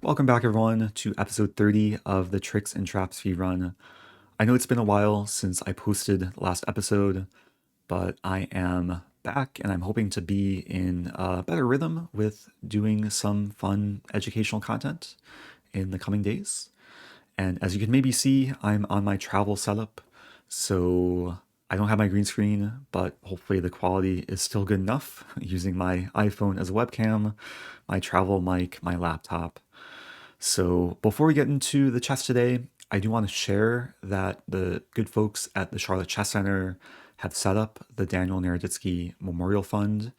Welcome back everyone to episode 30 of the Tricks and Traps Speedrun. I know it's been a while since I posted the last episode, but I am back and I'm hoping to be in a better rhythm with doing some fun educational content in the coming days. And as you can maybe see, I'm on my travel setup, so I don't have my green screen, but hopefully the quality is still good enough using my iPhone as a webcam, my travel mic, my laptop. So before we get into the chess today, I do want to share that the good folks at the Charlotte Chess Center have set up the Daniel Naroditsky Memorial Fund.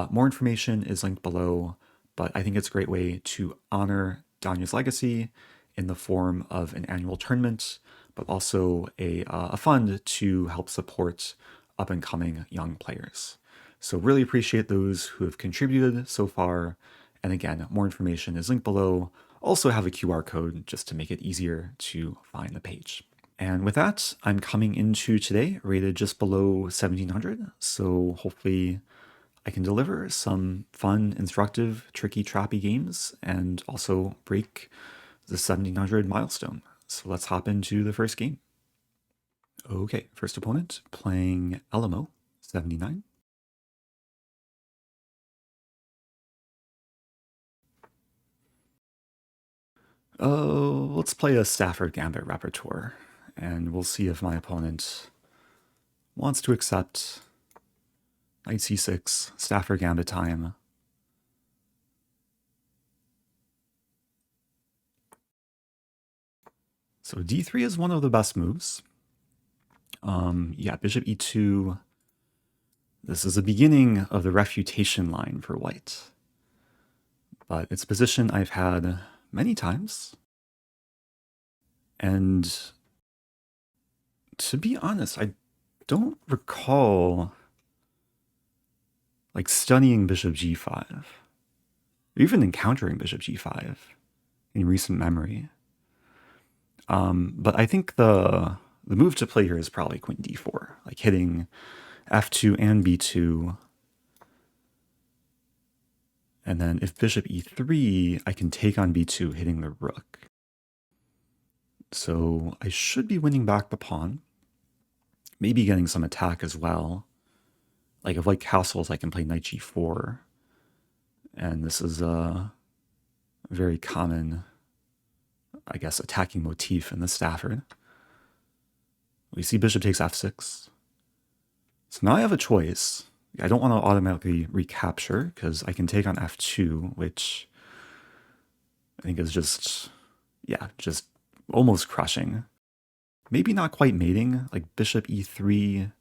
More information is linked below, but I think it's a great way to honor Daniel's legacy in the form of an annual tournament, but also a fund to help support up-and-coming young players. So really appreciate those who have contributed so far. And again, more information is linked below. Also have a QR code just to make it easier to find the page. And with that, I'm coming into today rated just below 1700. So hopefully I can deliver some fun, instructive, tricky, trappy games and also break the 1700 milestone. So let's hop into the first game. Okay, first opponent playing Elmo, 79. Oh, let's play a Stafford Gambit repertoire, and we'll see if my opponent wants to accept knight c6, Stafford Gambit time. So d3 is one of the best moves. Yeah, bishop e2. This is the beginning of the refutation line for white, but it's a position I've had many times. And to be honest, I don't recall like studying bishop g5, or even encountering bishop g5 in recent memory. But I think the move to play here is probably queen d4, like hitting f2 and b2. And then if bishop e3, I can take on b2, hitting the rook. So I should be winning back the pawn, maybe getting some attack as well. Like if white castles, I can play knight g4. And this is a very common, I guess, attacking motif in the Stafford. We see bishop takes f6. So now I have a choice. I don't want to automatically recapture because I can take on f2, which I think is just almost crushing. Maybe not quite mating, like bishop e3,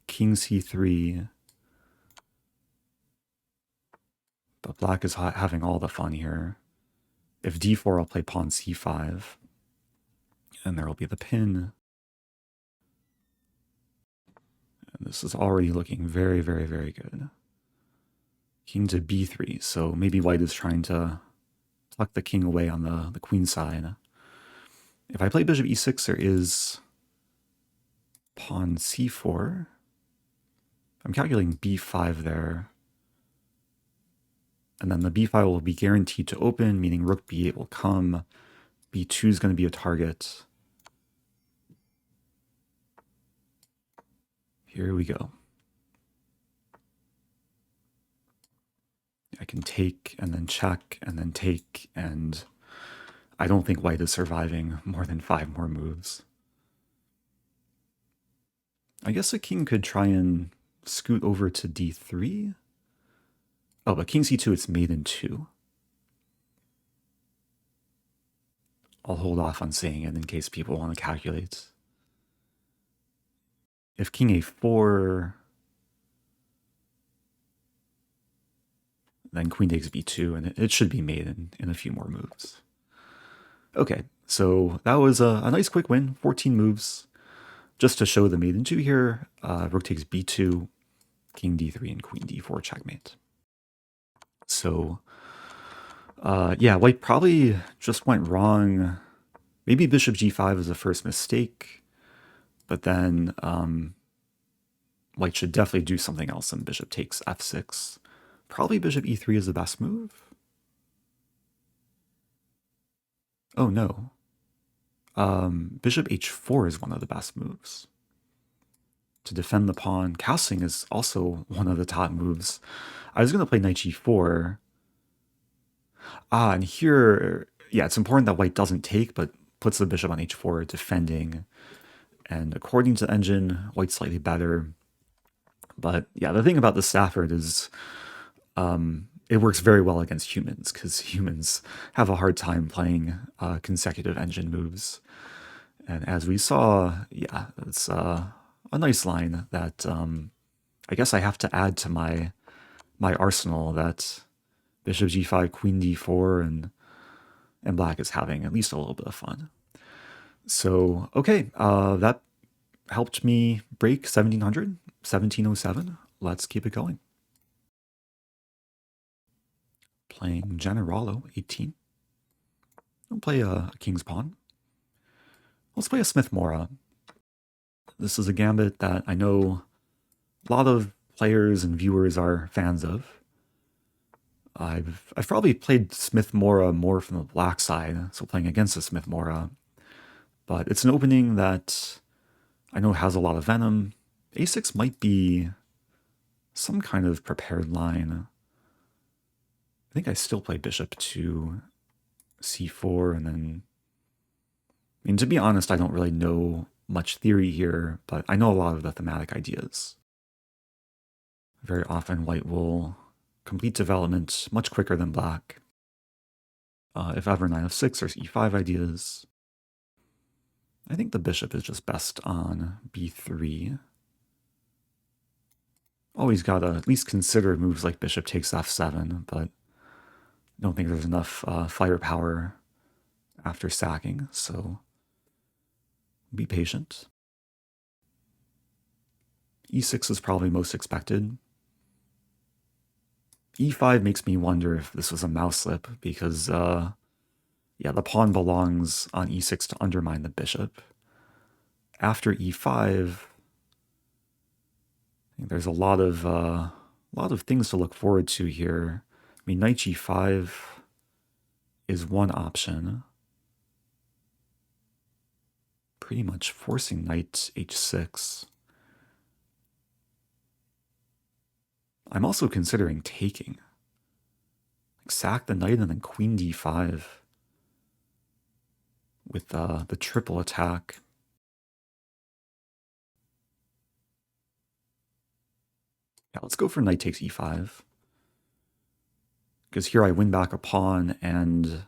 king c3. But black is having all the fun here. If d4, I'll play pawn c5. And there will be the pin. And this is already looking very, very, very good. King to b3. So maybe white is trying to tuck the king away on the queen side. If I play bishop e6, there is pawn c4. I'm calculating b5 there. And then the b5 will be guaranteed to open, meaning rook b8 will come. b2 is going to be a target. Here we go. I can take and then check and then take, and I don't think white is surviving more than 5 more moves. I guess the king could try and scoot over to d3. Oh, but king c2, it's mate in 2. I'll hold off on saying it in case people want to calculate. If king a4, then queen takes b2, and it should be made in a few more moves. Okay, so that was a nice quick win, 14 moves. Just to show the mate in 2 here, rook takes b2, king d3, and queen d4 checkmate. So, yeah, white probably just went wrong. Maybe bishop g5 is the first mistake, but then white should definitely do something else, and bishop takes f6. Probably bishop e3 is the best move. Oh no. Bishop h4 is one of the best moves. To defend the pawn. Castling is also one of the top moves. I was going to play knight g4. And here, yeah, it's important that white doesn't take, but puts the bishop on h4, defending. And according to the engine, white's slightly better. But yeah, the thing about the Stafford is it works very well against humans, because humans have a hard time playing consecutive engine moves. And as we saw, yeah, it's a nice line that I guess I have to add to my arsenal, that bishop g5, queen d4, and black is having at least a little bit of fun. So, okay, that helped me break 1700, 1707. Let's keep it going. Playing Generalo, 18. We'll play a king's pawn. Let's play a Smith Morra. This is a gambit that I know a lot of players and viewers are fans of. I've probably played Smith Morra more from the black side, so playing against the Smith Morra. But it's an opening that I know has a lot of venom. A6 might be some kind of prepared line. I think I still play bishop to c4, and then... I mean, to be honest, I don't really know much theory here, but I know a lot of the thematic ideas. Very often white will complete development much quicker than black. If ever knight f6 or e5 ideas. I think the bishop is just best on b3. Always gotta at least consider moves like bishop takes f7, but I don't think there's enough firepower after sacking, so be patient. e6 is probably most expected. e5 makes me wonder if this was a mouse slip, because yeah, the pawn belongs on e6 to undermine the bishop. After e5, I think there's a lot of things to look forward to here. I mean, knight g5 is one option. Pretty much forcing knight h6. I'm also considering taking. Like, sack the knight and then queen d5 with the triple attack. Yeah, let's go for knight takes e5. Because here I win back a pawn, and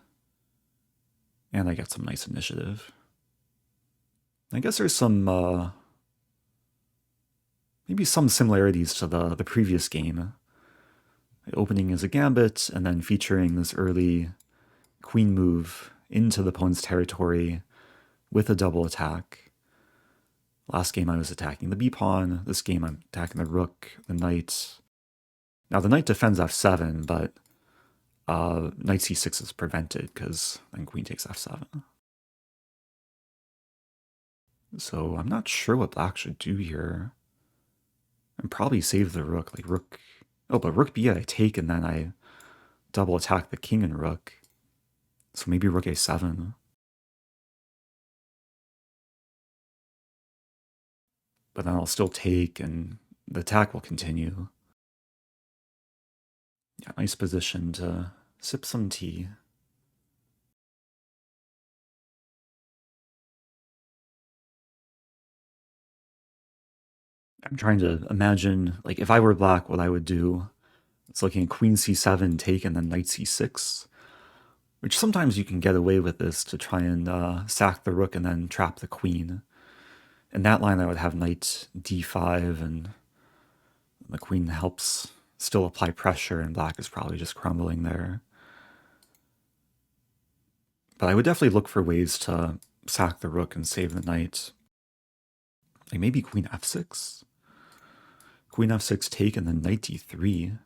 I get some nice initiative. I guess there's some maybe some similarities to the previous game. The opening is a gambit, and then featuring this early queen move into the opponent's territory with a double attack. Last game I was attacking the b-pawn. This game I'm attacking the rook, the knight. Now the knight defends f7, but knight c6 is prevented, because then queen takes f7. So I'm not sure what black should do here. And probably save the rook, like rook... Oh, but rook b I take, and then I double attack the king and rook. So maybe rook a7. But then I'll still take, and the attack will continue. Yeah, nice position to sip some tea. I'm trying to imagine, like, if I were black, what I would do. It's looking at queen c7, take, and then knight c6. Which sometimes you can get away with this to try and sack the rook and then trap the queen. In that line, I would have knight d5, and the queen helps still apply pressure, and black is probably just crumbling there. But I would definitely look for ways to sack the rook and save the knight. Like maybe queen f6? Queen f6 take, and then knight d3. And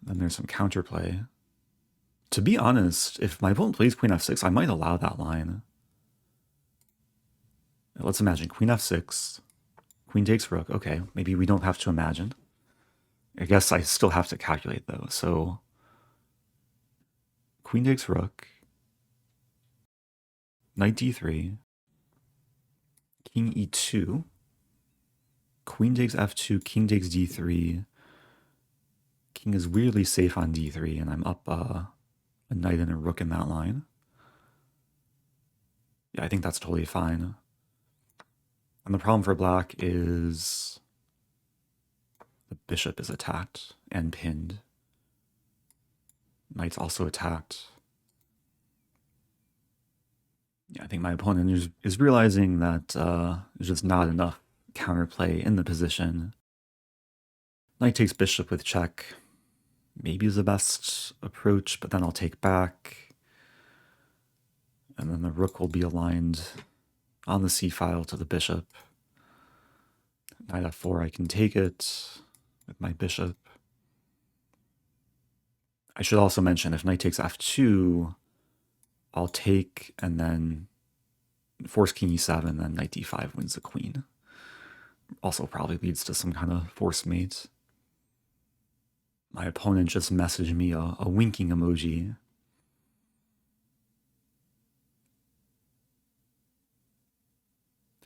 then there's some counterplay. To be honest, if my opponent plays queen f6, I might allow that line. Let's imagine queen f6, queen takes rook. Okay, maybe we don't have to imagine. I guess I still have to calculate, though. So queen takes rook. knight d3, king e2, queen takes f2, king takes d3. King is weirdly safe on d3, and I'm up a knight and a rook in that line. Yeah, I think that's totally fine. And the problem for black is the bishop is attacked and pinned. Knight's also attacked. Yeah, I think my opponent is realizing that there's just not enough counterplay in the position. Knight takes bishop with check. Maybe is the best approach, but then I'll take back. And then the rook will be aligned on the c file to the bishop. Knight f4, I can take it with my bishop. I should also mention if knight takes f2, I'll take and then force king e7, then knight d5 wins the queen. Also probably leads to some kind of force mate. My opponent just messaged me a winking emoji.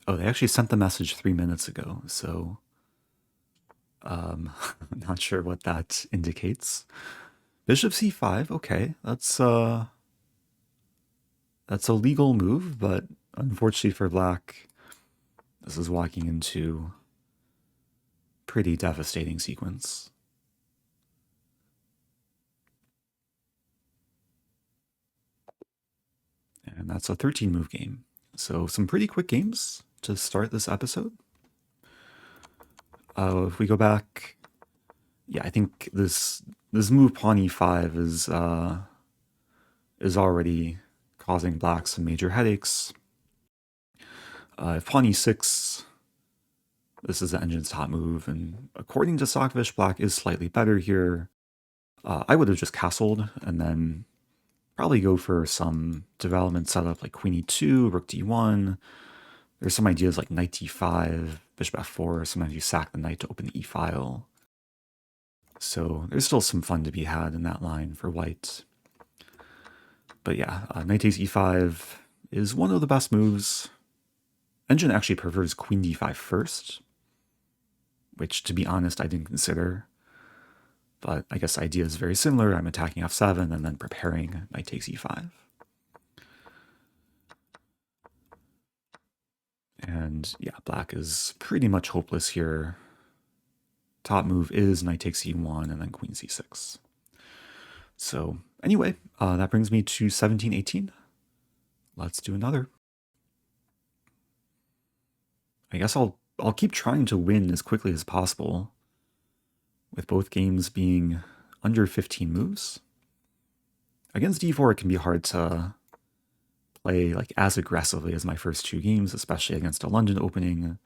Oh, they actually sent the message 3 minutes ago, so I'm not sure what that indicates. Bishop c5, okay, that's a legal move, but unfortunately for black, this is walking into pretty devastating sequence. And that's a 13 move game. So some pretty quick games to start this episode. If we go back, yeah, I think this move pawn e5 is already causing black some major headaches. If pawn e6, this is the engine's top move, and according to Stockfish, black is slightly better here. I would have just castled and then probably go for some development setup like queen e2, rook d1. There's some ideas like knight d5, bishop f4. Sometimes you sack the knight to open the e file. So there's still some fun to be had in that line for white. But yeah, knight takes e5 is one of the best moves. Engine actually prefers queen d5 first, which to be honest I didn't consider. But I guess the idea is very similar. I'm attacking f7 and then preparing knight takes e5. And yeah, black is pretty much hopeless here. Top move is knight takes e1 and then queen c6. So anyway, that brings me to 17-18. Let's do another. I guess I'll keep trying to win as quickly as possible, with both games being under 15 moves. Against d4, it can be hard to play like as aggressively as my first two games, especially against a London opening.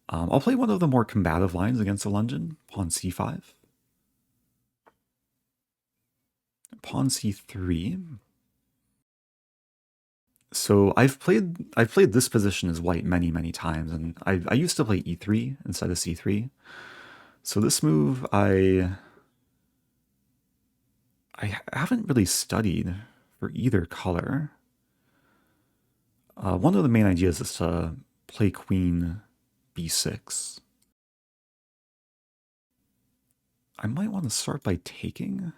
I'll play one of the more combative lines against a London, pawn c5. Pawn c3. So I've played this position as white many times, and I used to play e3 instead of c3. So this move I haven't really studied for either color. One of the main ideas is to play queen b6. I might want to start by taking.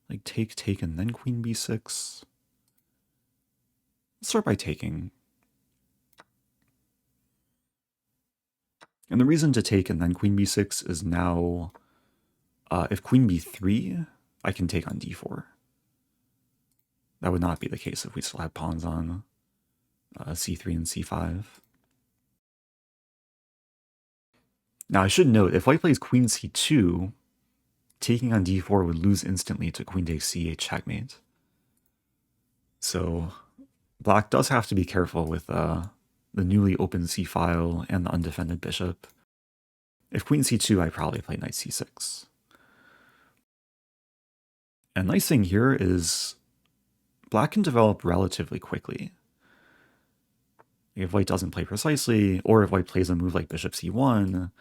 Like take, and then queen b6. Let's start by taking. And the reason to take and then queen b6 is now, if queen b3, I can take on d4. That would not be the case if we still had pawns on c3 and c5. Now I should note, if white plays queen c2, taking on d4 would lose instantly to queen takes c8 checkmate. So black does have to be careful with the newly opened c file and the undefended bishop. If queen c2, I probably play knight c6. And nice thing here is black can develop relatively quickly. If white doesn't play precisely, or if white plays a move like bishop c1,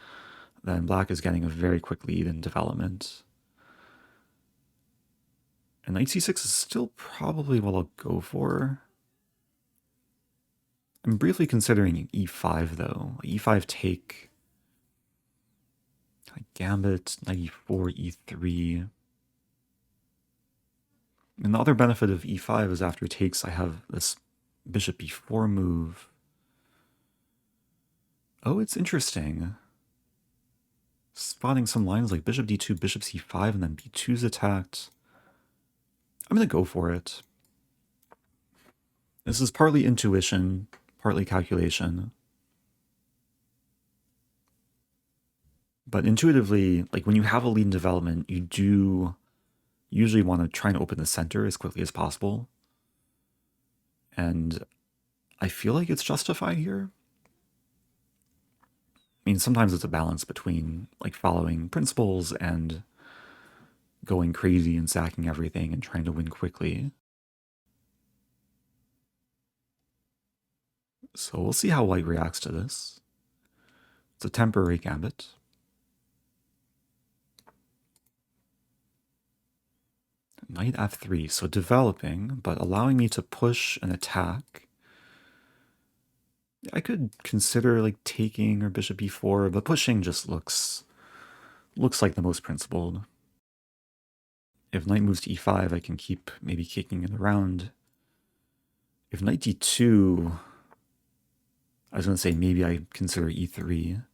then black is getting a very quick lead in development. And knight c6 is still probably what I'll go for. I'm briefly considering e5 though. E5 take, Gambit, knight e4, e3. And the other benefit of e5 is after takes, I have this bishop e4 move. Oh, it's interesting. Spotting some lines like bishop d2, bishop c5, and then b2's attacked. I'm going to go for it. This is partly intuition, partly calculation. But intuitively, like when you have a lead in development, you do usually want to try and open the center as quickly as possible. And I feel like it's justified here. I mean, sometimes it's a balance between like following principles and going crazy and sacking everything and trying to win quickly. So we'll see how white reacts to this. It's a temporary gambit. Knight f3, so developing, but allowing me to push and attack. I could consider like taking or bishop e4, but pushing just looks like the most principled. If knight moves to e5, I can keep maybe kicking it around. If knight d2, I was going to say maybe I consider e3.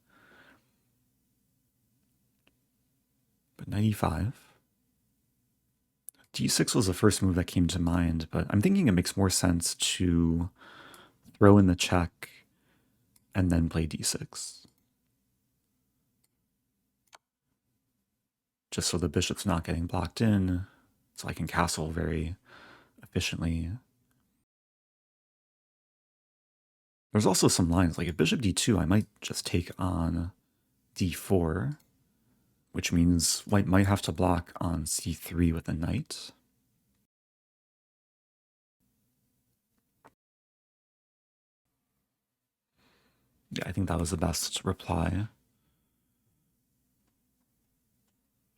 But knight e5. d6 was the first move that came to mind, but I'm thinking it makes more sense to throw in the check and then play d6. Just so the bishop's not getting blocked in, so I can castle very efficiently. There's also some lines, like at bishop d2, I might just take on d4, which means white might have to block on c3 with a knight. Yeah, I think that was the best reply.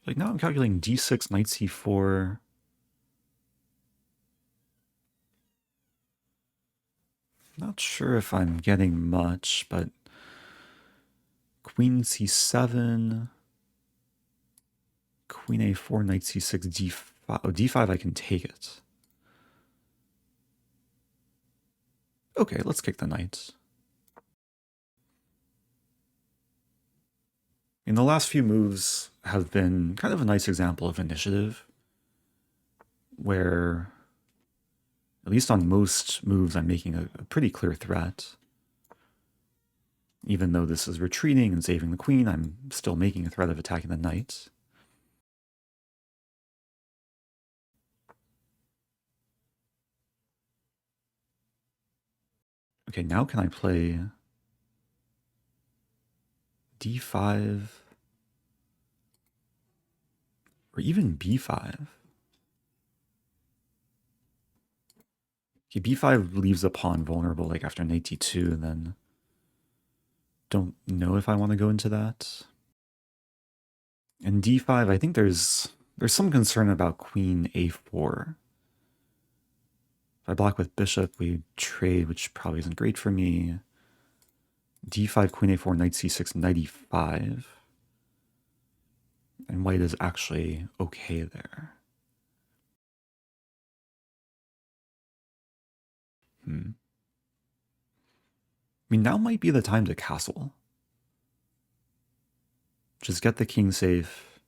Like now I'm calculating d6, knight c4. Not sure if I'm getting much, but queen c7, queen a4, knight c6, d5. Oh, d5 I can take it. Okay, let's kick the knight. And the last few moves have been kind of a nice example of initiative, where at least on most moves I'm making a pretty clear threat. Even though this is retreating and saving the queen, I'm still making a threat of attacking the knight. Okay, now can I play d5 or even b5? Okay, b5 leaves a pawn vulnerable like after knight d2, and then don't know if I want to go into that. And d5, I think there's some concern about queen a4. If I block with bishop, we trade, which probably isn't great for me. d5, queen a4, knight c6, knight e5. And white is actually okay there. I mean, now might be the time to castle. Just get the king safe.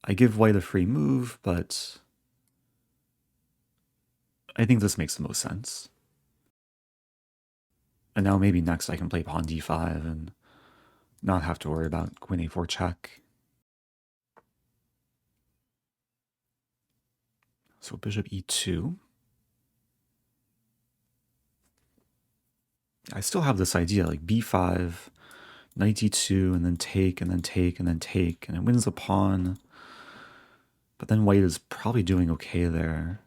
I give white a free move, but I think this makes the most sense. And now maybe next I can play pawn d5 and not have to worry about queen a4 check. So bishop e2. I still have this idea, like b5, knight d2, and then take, and then take, and then take, and it wins the pawn. But then white is probably doing okay there.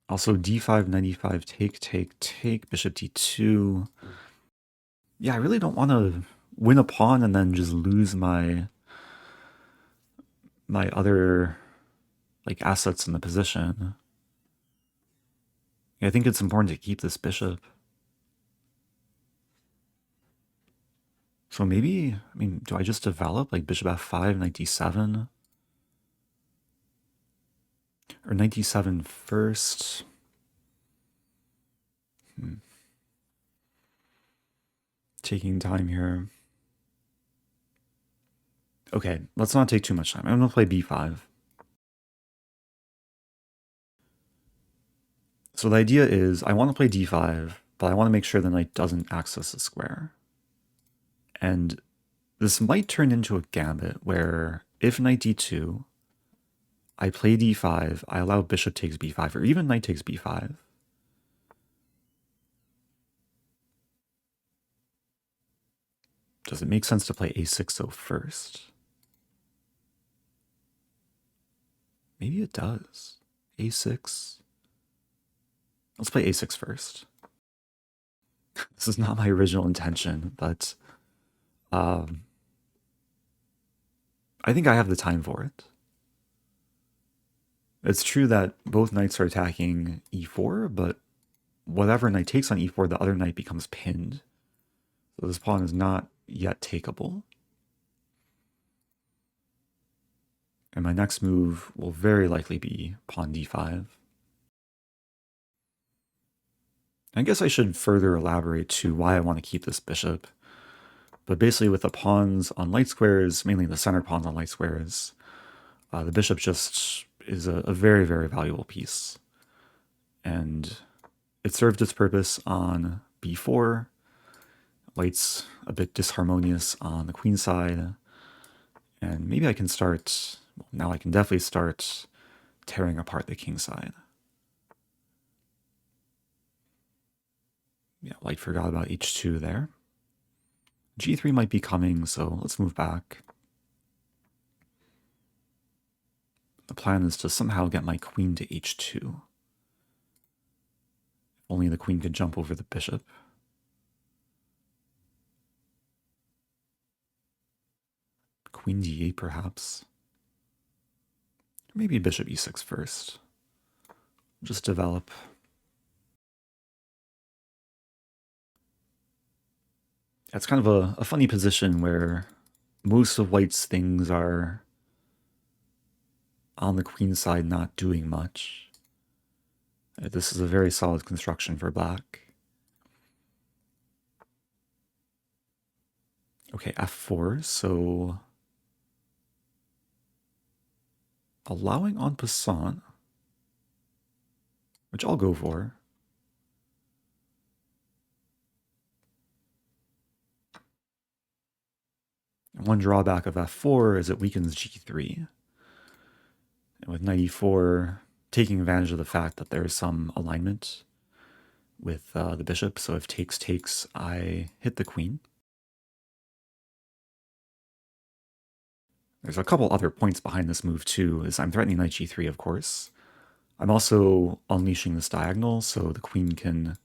Also d5, knight e5, take, take, take, bishop d2. Yeah, I really don't want to win a pawn and then just lose my other like assets in the position. Yeah, I think it's important to keep this bishop. So maybe, I mean, do I just develop like bishop f5, knight d7? Or knight d7 first? Taking time here. Okay, let's not take too much time. I'm going to play b5. So the idea is I want to play d5, but I want to make sure the knight doesn't access the square. And this might turn into a gambit where if knight d2, I play d5, I allow bishop takes b5, or even knight takes b5. Does it make sense to play a6 though first? Maybe it does. a6. Let's play a6 first. This is not my original intention, but I think I have the time for it. It's true that both knights are attacking e4, but whatever knight takes on e4, the other knight becomes pinned. So this pawn is not yet takeable. And my next move will very likely be pawn d5. I guess I should further elaborate to why I want to keep this bishop. But basically with the pawns on light squares, mainly the center pawns on light squares, the bishop just is a very, very valuable piece. And it served its purpose on b4. White's a bit disharmonious on the queen side. And maybe I can start, well, now I can definitely start tearing apart the king side. Yeah, White forgot about h2 there. g3 might be coming, so let's move back. The plan is to somehow get my queen to h2. If only the queen could jump over the bishop. Queen d8 perhaps. Maybe bishop e6 first. Just develop. It's kind of a funny position where most of White's things are on the queen side not doing much. This is a very solid construction for black. Okay, f4, so allowing en passant, which I'll go for. And one drawback of f4 is it weakens g3. And with knight e4, taking advantage of the fact that there's some alignment with the bishop, so if takes, I hit the queen. There's a couple other points behind this move too, is I'm threatening knight g3, of course. I'm also unleashing this diagonal, so the queen can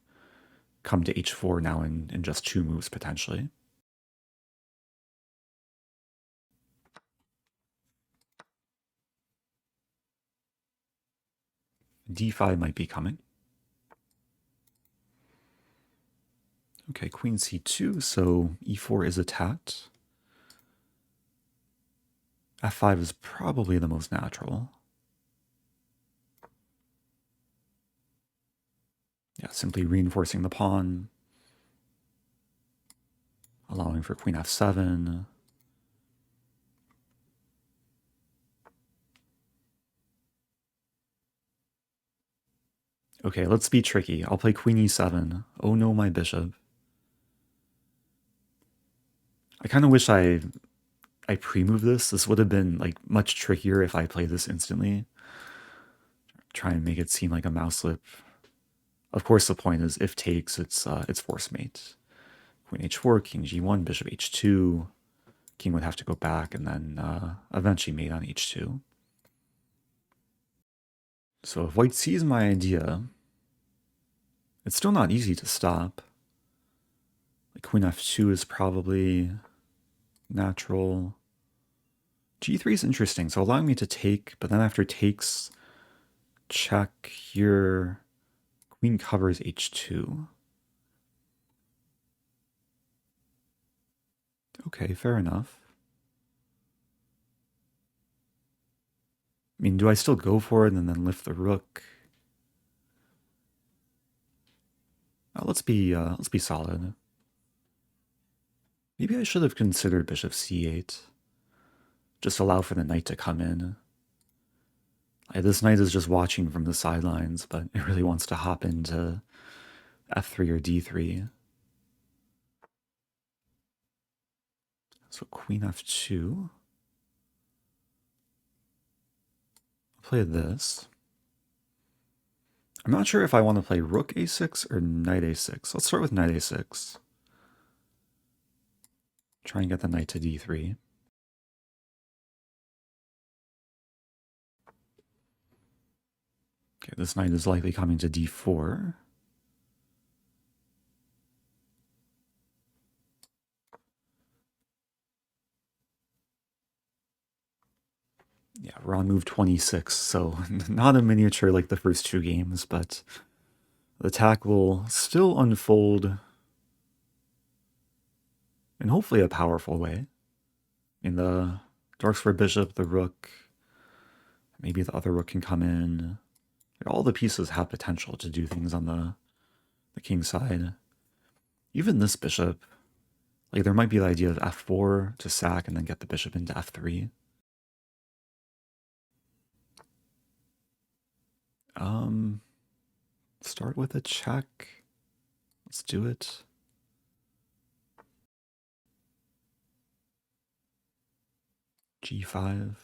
come to h4 now in just 2 moves, potentially. d5 might be coming. Okay, queen c2, so e4 is attacked. f5 is probably the most natural. Yeah, simply reinforcing the pawn, allowing for queen f7. Okay, let's be tricky. I'll play queen e7. Oh no, my bishop. I kind of wish I pre-moved this. This would have been like much trickier if I played this instantly. Try and make it seem like a mouse slip. Of course, the point is if takes, it's force mate. Queen h4, king g1, bishop h2. King would have to go back and then eventually mate on h2. So if white sees my idea, it's still not easy to stop. Like queen f2 is probably natural. G3 is interesting, so allowing me to take, but then after takes, check here, queen covers h2. Okay, fair enough. I mean, do I still go for it and then lift the rook? Let's be solid. Maybe I should have considered bishop c8. Just allow for the knight to come in. This knight is just watching from the sidelines, but it really wants to hop into f3 or d3. So queen f2. I'll play this. I'm not sure if I want to play rook a6 or knight a6. Let's start with knight a6. Try and get the knight to d3. Okay, this knight is likely coming to d4. Yeah, we're on move 26, so not a miniature like the first two games, but the attack will still unfold in hopefully a powerful way. In the darks for bishop, the rook, maybe the other rook can come in. All the pieces have potential to do things on the king's side. Even this bishop, like there might be the idea of f4 to sack and then get the bishop into f3. Start with a check. Let's do it. G5.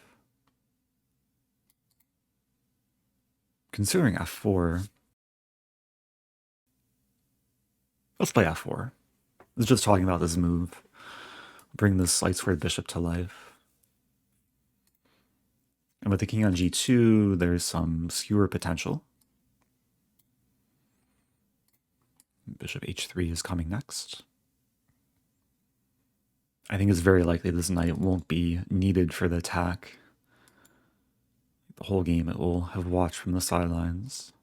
Considering f4, let's play f4. I was just talking about this move. Bring this light squared bishop to life. And with the king on g2, there's some skewer potential. Bishop h3 is coming next. I think it's very likely this knight won't be needed for the attack. The whole game it will have watched from the sidelines.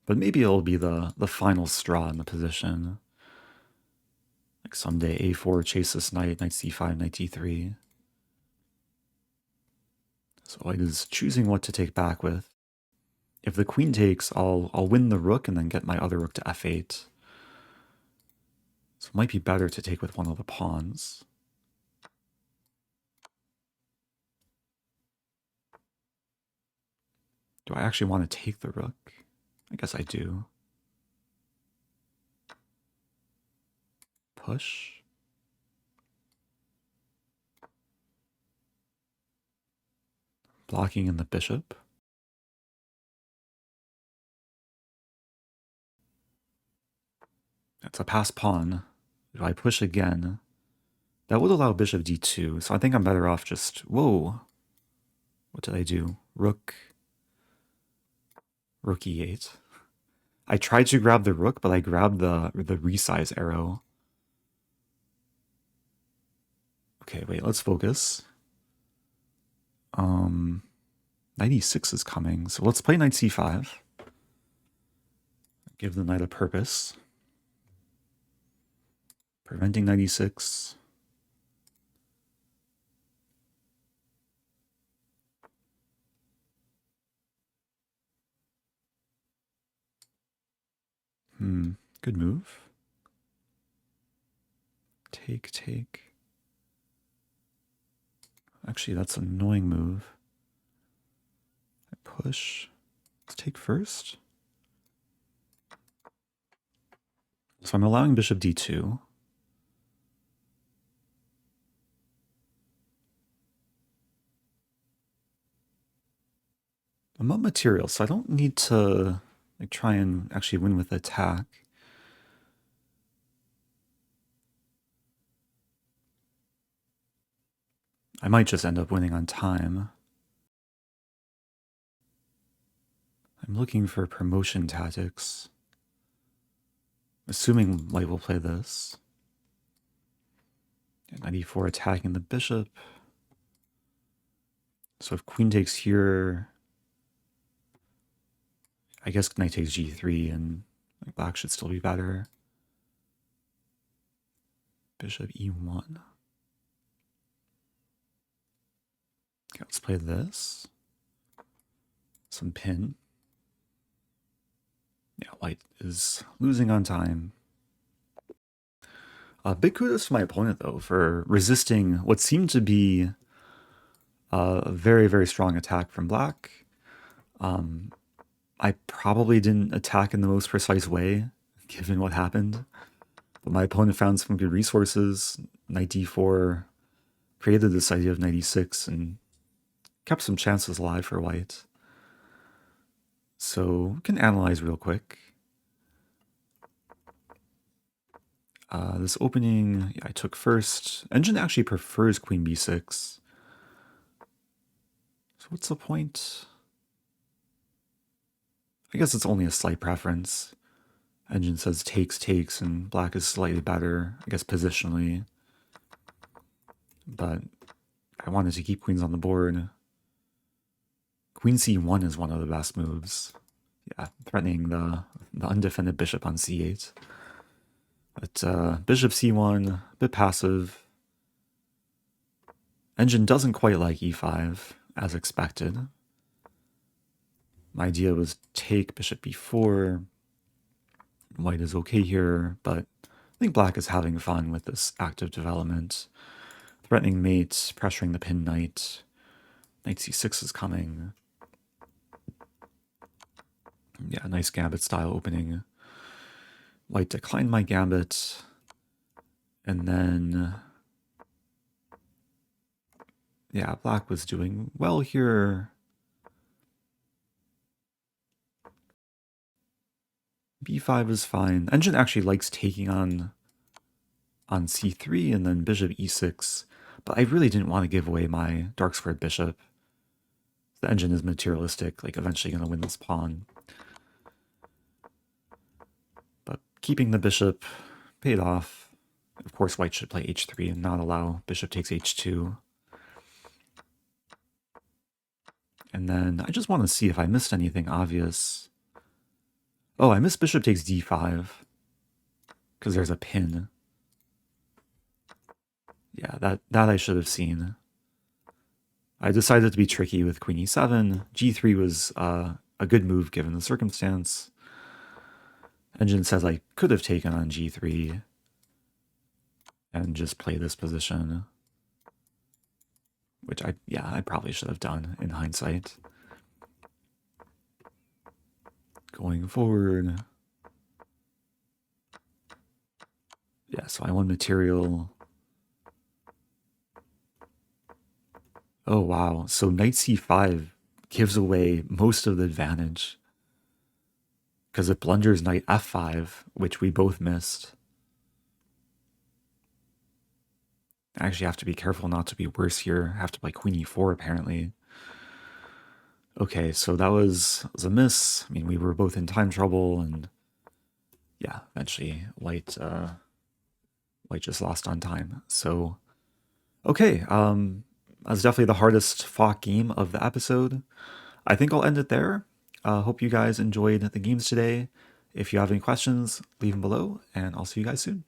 But maybe it'll be the final straw in the position. Like someday a4 chase this knight, knight c5, knight d3. So white is choosing what to take back with. If the queen takes, I'll win the rook and then get my other rook to f8. So it might be better to take with one of the pawns. Do I actually want to take the rook? I guess I do. Push. Blocking in the bishop. That's a pass pawn. If I push again, that would allow bishop d2, so I think I'm better off just... Whoa! What did I do? Rook e8. I tried to grab the rook, but I grabbed the resize arrow. Okay, wait, let's focus. Knight e6 is coming, so let's play knight c5. Give the knight a purpose. Preventing knight e6. Good move. Take. Actually, that's an annoying move. I push. Let's take first. So I'm allowing bishop d2. I'm up material, so I don't need to like try and actually win with attack. I might just end up winning on time. I'm looking for promotion tactics. Assuming white will play this. Knight e4 attacking the bishop. So if queen takes here, I guess knight takes g3 and black should still be better. Bishop e1. Okay, let's play this. Some pin. Yeah, white is losing on time. Big kudos to my opponent, though, for resisting what seemed to be a very, very strong attack from black. I probably didn't attack in the most precise way, given what happened. But my opponent found some good resources. Knight d4 created this idea of knight e6 and kept some chances alive for white. So we can analyze real quick. This opening, yeah, I took first. Engine actually prefers queen b6. So what's the point? I guess it's only a slight preference. Engine says takes, and black is slightly better, I guess positionally. But I wanted to keep queens on the board. Queen c1 is one of the best moves. Yeah, threatening the undefended bishop on c8. But bishop c1, a bit passive. Engine doesn't quite like e5, as expected. My idea was take bishop b4. White is okay here, but I think black is having fun with this active development. Threatening mate, pressuring the pin knight. Knight c6 is coming. Yeah, nice Gambit style opening. White declined my Gambit. And then, yeah, black was doing well here. b5 is fine. Engine actually likes taking on c3 and then bishop e6. But I really didn't want to give away my dark squared bishop. The engine is materialistic, like eventually going to win this pawn. But keeping the bishop paid off. Of course, white should play h3 and not allow bishop takes h2. And then I just want to see if I missed anything obvious. Oh, I missed bishop takes d5 because there's a pin. Yeah, that I should have seen. I decided to be tricky with queen e7. g3 was a good move given the circumstance. Engine says I could have taken on g3 and just play this position, which I probably should have done in hindsight. Going forward. Yeah, so I won material. Oh, wow. So knight c5 gives away most of the advantage because it blunders knight f5, which we both missed. I actually have to be careful not to be worse here. I have to play queen e4, apparently. Okay, so that was a miss. I mean, we were both in time trouble, and yeah, eventually white just lost on time. So, okay, that's definitely the hardest fought game of the episode. I think I'll end it there. Hope you guys enjoyed the games today. If you have any questions, leave them below, and I'll see you guys soon.